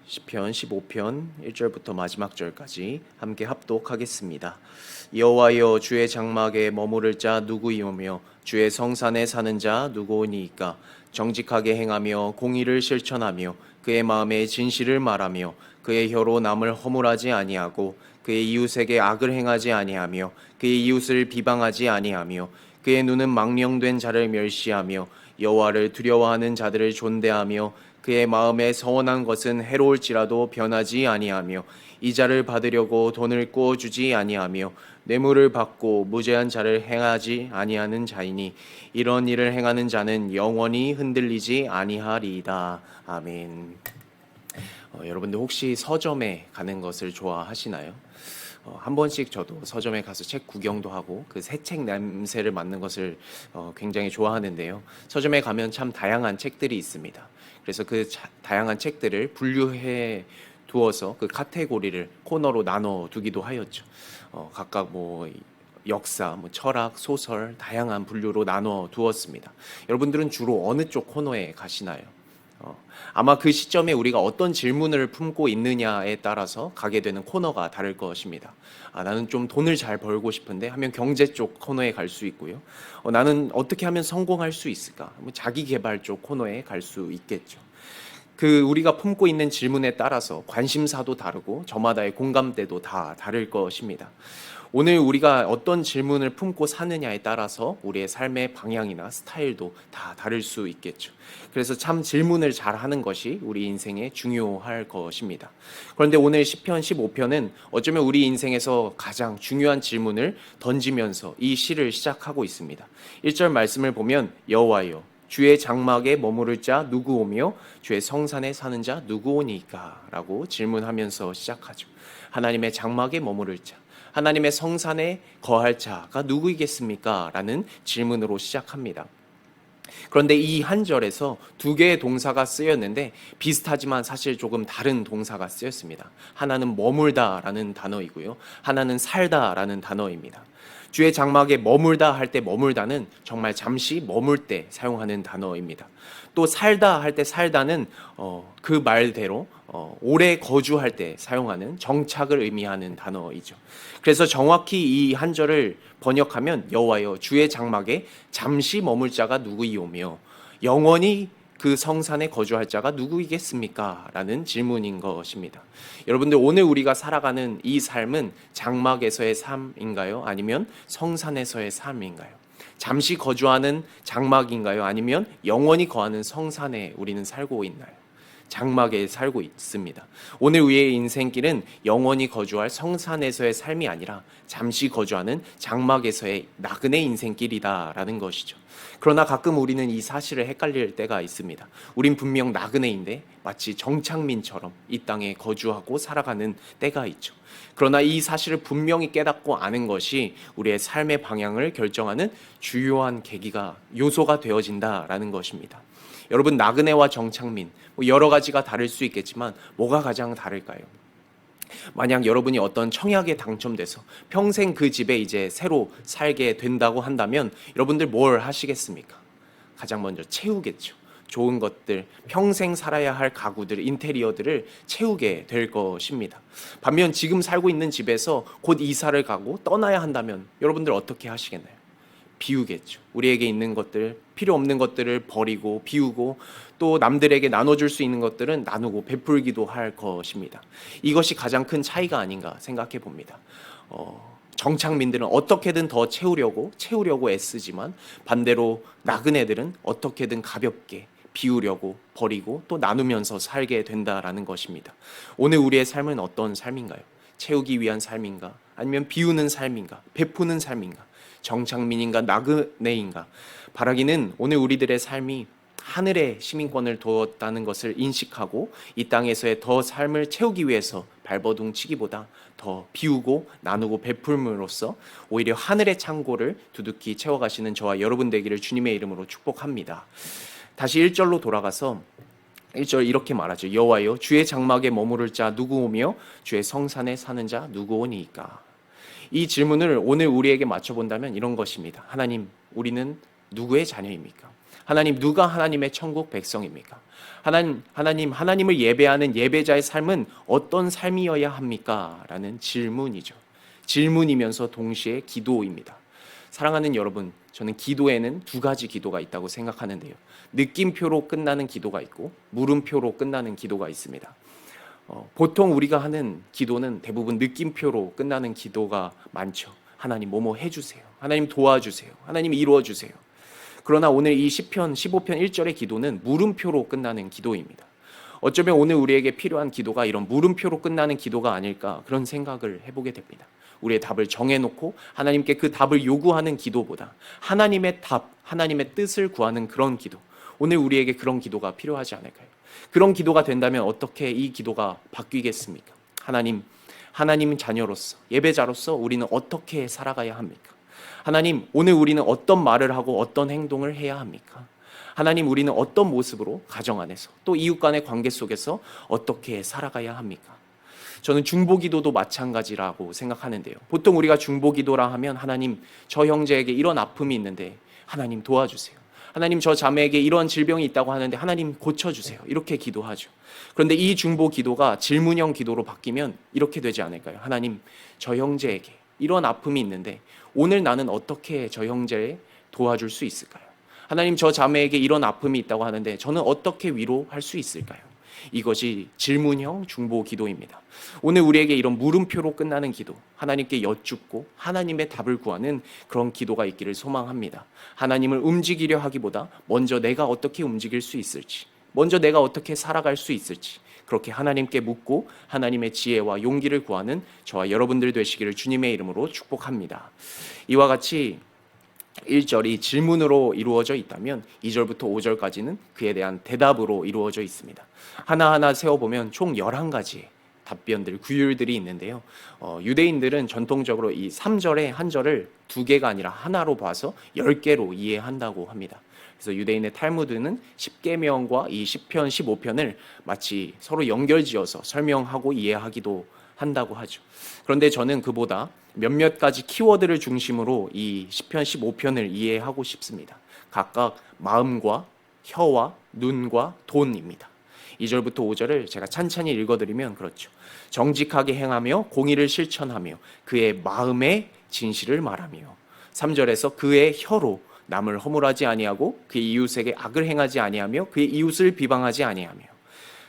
시편 15편 1절부터 마지막 절까지 함께 합독하겠습니다. 여호와여, 주의 장막에 머무를 자 누구이오며 주의 성산에 사는 자 누구오니이까. 정직하게 행하며 공의를 실천하며 그의 마음에 진실을 말하며 그의 혀로 남을 허물하지 아니하고 그의 이웃에게 악을 행하지 아니하며 그의 이웃을 비방하지 아니하며 그의 눈은 망령된 자를 멸시하며 여호와를 두려워하는 자들을 존대하며 그의 마음에 서원한 것은 해로울지라도 변하지 아니하며 이자를 받으려고 돈을 꾸어주지 아니하며 뇌물을 받고 무죄한 자를 행하지 아니하는 자이니 이런 일을 행하는 자는 영원히 흔들리지 아니하리이다. 아멘. 여러분들 혹시 서점에 가는 것을 좋아하시나요? 한 번씩 저도 서점에 가서 책 구경도 하고 그 새 책 냄새를 맡는 것을 굉장히 좋아하는데요. 서점에 가면 참 다양한 책들이 있습니다. 그래서 그 다양한 책들을 분류해 두어서 그 카테고리를 코너로 나눠 두기도 하였죠. 각각 뭐 역사, 뭐 철학, 소설 다양한 분류로 나눠 두었습니다. 여러분들은 주로 어느 쪽 코너에 가시나요? 아마 그 시점에 우리가 어떤 질문을 품고 있느냐에 따라서 가게 되는 코너가 다를 것입니다. 나는 좀 돈을 잘 벌고 싶은데 하면 경제 쪽 코너에 갈 수 있고요. 나는 어떻게 하면 성공할 수 있을까? 뭐 자기 개발 쪽 코너에 갈 수 있겠죠. 그 우리가 품고 있는 질문에 따라서 관심사도 다르고 저마다의 공감대도 다 다를 것입니다. 오늘 우리가 어떤 질문을 품고 사느냐에 따라서 우리의 삶의 방향이나 스타일도 다 다를 수 있겠죠. 그래서 참 질문을 잘 하는 것이 우리 인생에 중요할 것입니다. 그런데 오늘 시편 15편은 어쩌면 우리 인생에서 가장 중요한 질문을 던지면서 이 시를 시작하고 있습니다. 1절 말씀을 보면 여호와여, 주의 장막에 머무를 자 누구오며 주의 성산에 사는 자 누구오니까? 라고 질문하면서 시작하죠. 하나님의 장막에 머무를 자, 하나님의 성산에 거할 자가 누구이겠습니까? 라는 질문으로 시작합니다. 그런데 이 한 절에서 두 개의 동사가 쓰였는데 비슷하지만 사실 조금 다른 동사가 쓰였습니다. 하나는 머물다라는 단어이고요. 하나는 살다라는 단어입니다. 주의 장막에 머물다 할 때 머물다는 정말 잠시 머물 때 사용하는 단어입니다. 또 살다 할 때 살다는 그 말대로 오래 거주할 때 사용하는 정착을 의미하는 단어이죠. 그래서 정확히 이 한 절을 번역하면 여호와여, 주의 장막에 잠시 머물 자가 누구이오며 영원히 그 성산에 거주할 자가 누구이겠습니까? 라는 질문인 것입니다. 여러분들, 오늘 우리가 살아가는 이 삶은 장막에서의 삶인가요? 아니면 성산에서의 삶인가요? 잠시 거주하는 장막인가요? 아니면 영원히 거하는 성산에 우리는 살고 있나요? 장막에 살고 있습니다. 오늘 우리의 인생길은 영원히 거주할 성산에서의 삶이 아니라 잠시 거주하는 장막에서의 나그네 인생길이다라는 것이죠. 그러나 가끔 우리는 이 사실을 헷갈릴 때가 있습니다. 우린 분명 나그네인데 마치 정착민처럼 이 땅에 거주하고 살아가는 때가 있죠. 그러나 이 사실을 분명히 깨닫고 아는 것이 우리의 삶의 방향을 결정하는 주요한 계기가 요소가 되어진다라는 것입니다. 여러분, 나그네와 정착민 여러 가지가 다를 수 있겠지만 뭐가 가장 다를까요? 만약 여러분이 어떤 청약에 당첨돼서 평생 그 집에 이제 새로 살게 된다고 한다면 여러분들 뭘 하시겠습니까? 가장 먼저 채우겠죠. 좋은 것들, 평생 살아야 할 가구들, 인테리어들을 채우게 될 것입니다. 반면 지금 살고 있는 집에서 곧 이사를 가고 떠나야 한다면 여러분들 어떻게 하시겠나요? 비우겠죠. 우리에게 있는 것들, 필요 없는 것들을 버리고 비우고 또 남들에게 나눠줄 수 있는 것들은 나누고 베풀기도 할 것입니다. 이것이 가장 큰 차이가 아닌가 생각해 봅니다. 정착민들은 어떻게든 더 채우려고 애쓰지만 반대로 나그네들은 어떻게든 가볍게 비우려고 버리고 또 나누면서 살게 된다라는 것입니다. 오늘 우리의 삶은 어떤 삶인가요? 채우기 위한 삶인가? 아니면 비우는 삶인가? 베푸는 삶인가? 정착민인가 나그네인가? 바라기는 오늘 우리들의 삶이 하늘의 시민권을 두었다는 것을 인식하고 이 땅에서의 더 삶을 채우기 위해서 발버둥 치기보다 더 비우고 나누고 베풀므로써 오히려 하늘의 창고를 두둑히 채워가시는 저와 여러분 되기를 주님의 이름으로 축복합니다. 다시 1절로 돌아가서 1절 이렇게 말하죠. 여호와여, 주의 장막에 머무를 자 누구오며 주의 성산에 사는 자 누구오니이까? 이 질문을 오늘 우리에게 맞춰본다면 이런 것입니다. 하나님, 우리는 누구의 자녀입니까? 하나님, 누가 하나님의 천국 백성입니까? 하나님을 예배하는 예배자의 삶은 어떤 삶이어야 합니까? 라는 질문이죠. 질문이면서 동시에 기도입니다. 사랑하는 여러분, 저는 기도에는 두 가지 기도가 있다고 생각하는데요. 느낌표로 끝나는 기도가 있고 물음표로 끝나는 기도가 있습니다. 보통 우리가 하는 기도는 대부분 느낌표로 끝나는 기도가 많죠. 하나님 뭐뭐 해주세요. 하나님 도와주세요. 하나님 이루어주세요. 그러나 오늘 이 시편 15편 1절의 기도는 물음표로 끝나는 기도입니다. 어쩌면 오늘 우리에게 필요한 기도가 이런 물음표로 끝나는 기도가 아닐까, 그런 생각을 해보게 됩니다. 우리의 답을 정해놓고 하나님께 그 답을 요구하는 기도보다 하나님의 답, 하나님의 뜻을 구하는 그런 기도, 오늘 우리에게 그런 기도가 필요하지 않을까요? 그런 기도가 된다면 어떻게 이 기도가 바뀌겠습니까? 하나님 자녀로서, 예배자로서 우리는 어떻게 살아가야 합니까? 하나님, 오늘 우리는 어떤 말을 하고 어떤 행동을 해야 합니까? 하나님, 우리는 어떤 모습으로 가정 안에서 또 이웃 간의 관계 속에서 어떻게 살아가야 합니까? 저는 중보기도도 마찬가지라고 생각하는데요. 보통 우리가 중보기도라 하면 하나님, 저 형제에게 이런 아픔이 있는데 하나님 도와주세요. 하나님, 저 자매에게 이런 질병이 있다고 하는데 하나님 고쳐주세요. 이렇게 기도하죠. 그런데 이 중보기도가 질문형 기도로 바뀌면 이렇게 되지 않을까요? 하나님, 저 형제에게 이런 아픔이 있는데 오늘 나는 어떻게 저 형제를 도와줄 수 있을까요? 하나님, 저 자매에게 이런 아픔이 있다고 하는데 저는 어떻게 위로할 수 있을까요? 이것이 질문형 중보 기도입니다. 오늘 우리에게 이런 물음표로 끝나는 기도, 하나님께 여쭙고 하나님의 답을 구하는 그런 기도가 있기를 소망합니다. 하나님을 움직이려 하기보다 먼저 내가 어떻게 움직일 수 있을지, 먼저 내가 어떻게 살아갈 수 있을지, 그렇게 하나님께 묻고 하나님의 지혜와 용기를 구하는 저와 여러분들 되시기를 주님의 이름으로 축복합니다. 이와 같이 1절이 질문으로 이루어져 있다면 2절부터 5절까지는 그에 대한 대답으로 이루어져 있습니다. 하나하나 세어보면 총 11가지의 답변들, 구율들이 있는데요. 유대인들은 전통적으로 이 3절의 한 절을 두 개가 아니라 하나로 봐서 10개로 이해한다고 합니다. 그래서 유대인의 탈무드는 10계명과 이 시편 15편을 마치 서로 연결지어서 설명하고 이해하기도 한다고 하죠. 그런데 저는 그보다 몇몇 가지 키워드를 중심으로 이 시편 15편을 이해하고 싶습니다. 각각 마음과 혀와 눈과 돈입니다. 2절부터 5절을 제가 찬찬히 읽어드리면 그렇죠. 정직하게 행하며 공의를 실천하며 그의 마음의 진실을 말하며, 3절에서 그의 혀로 남을 허물하지 아니하고 그의 이웃에게 악을 행하지 아니하며 그의 이웃을 비방하지 아니하며,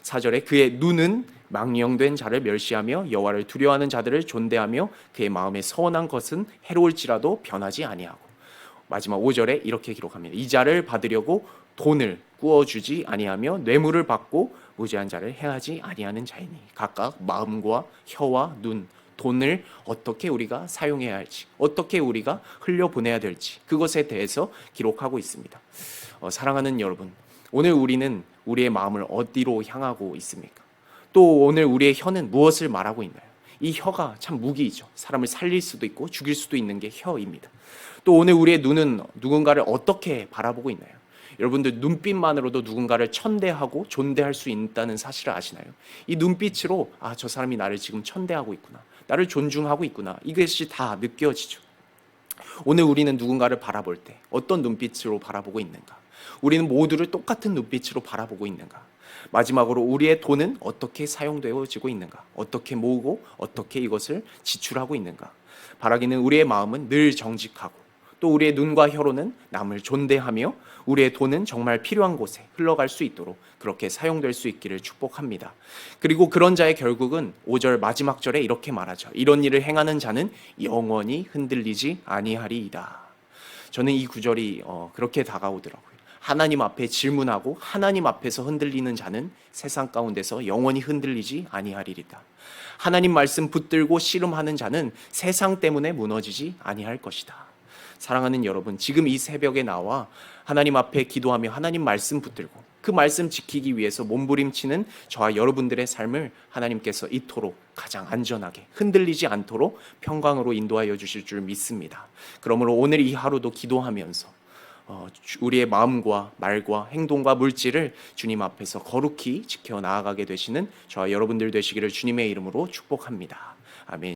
4절에 그의 눈은 망령된 자를 멸시하며 여호와를 두려워하는 자들을 존대하며 그의 마음에 서원한 것은 해로울지라도 변하지 아니하고, 마지막 5절에 이렇게 기록합니다. 이 자를 받으려고 돈을 꾸어주지 아니하며 뇌물을 받고 무죄한 자를 해하지 아니하는 자이니. 각각 마음과 혀와 눈, 돈을 어떻게 우리가 사용해야 할지, 어떻게 우리가 흘려보내야 될지, 그것에 대해서 기록하고 있습니다. 사랑하는 여러분, 오늘 우리는 우리의 마음을 어디로 향하고 있습니까? 또 오늘 우리의 혀는 무엇을 말하고 있나요? 이 혀가 참 무기이죠. 사람을 살릴 수도 있고 죽일 수도 있는 게 혀입니다. 또 오늘 우리의 눈은 누군가를 어떻게 바라보고 있나요? 여러분들, 눈빛만으로도 누군가를 천대하고 존대할 수 있다는 사실을 아시나요? 이 눈빛으로 저 사람이 나를 지금 천대하고 있구나, 나를 존중하고 있구나, 이것이 다 느껴지죠. 오늘 우리는 누군가를 바라볼 때 어떤 눈빛으로 바라보고 있는가? 우리는 모두를 똑같은 눈빛으로 바라보고 있는가? 마지막으로 우리의 돈은 어떻게 사용되어지고 있는가? 어떻게 모으고 어떻게 이것을 지출하고 있는가? 바라기는 우리의 마음은 늘 정직하고, 또 우리의 눈과 혀로는 남을 존대하며 우리의 돈은 정말 필요한 곳에 흘러갈 수 있도록 그렇게 사용될 수 있기를 축복합니다. 그리고 그런 자의 결국은 5절 마지막 절에 이렇게 말하죠. 이런 일을 행하는 자는 영원히 흔들리지 아니하리이다. 저는 이 구절이 그렇게 다가오더라고요. 하나님 앞에 질문하고 하나님 앞에서 흔들리는 자는 세상 가운데서 영원히 흔들리지 아니하리이다. 하나님 말씀 붙들고 씨름하는 자는 세상 때문에 무너지지 아니할 것이다. 사랑하는 여러분, 지금 이 새벽에 나와 하나님 앞에 기도하며 하나님 말씀 붙들고 그 말씀 지키기 위해서 몸부림치는 저와 여러분들의 삶을 하나님께서 이토록 가장 안전하게 흔들리지 않도록 평강으로 인도하여 주실 줄 믿습니다. 그러므로 오늘 이 하루도 기도하면서 우리의 마음과 말과 행동과 물질을 주님 앞에서 거룩히 지켜 나아가게 되시는 저와 여러분들 되시기를 주님의 이름으로 축복합니다. 아멘.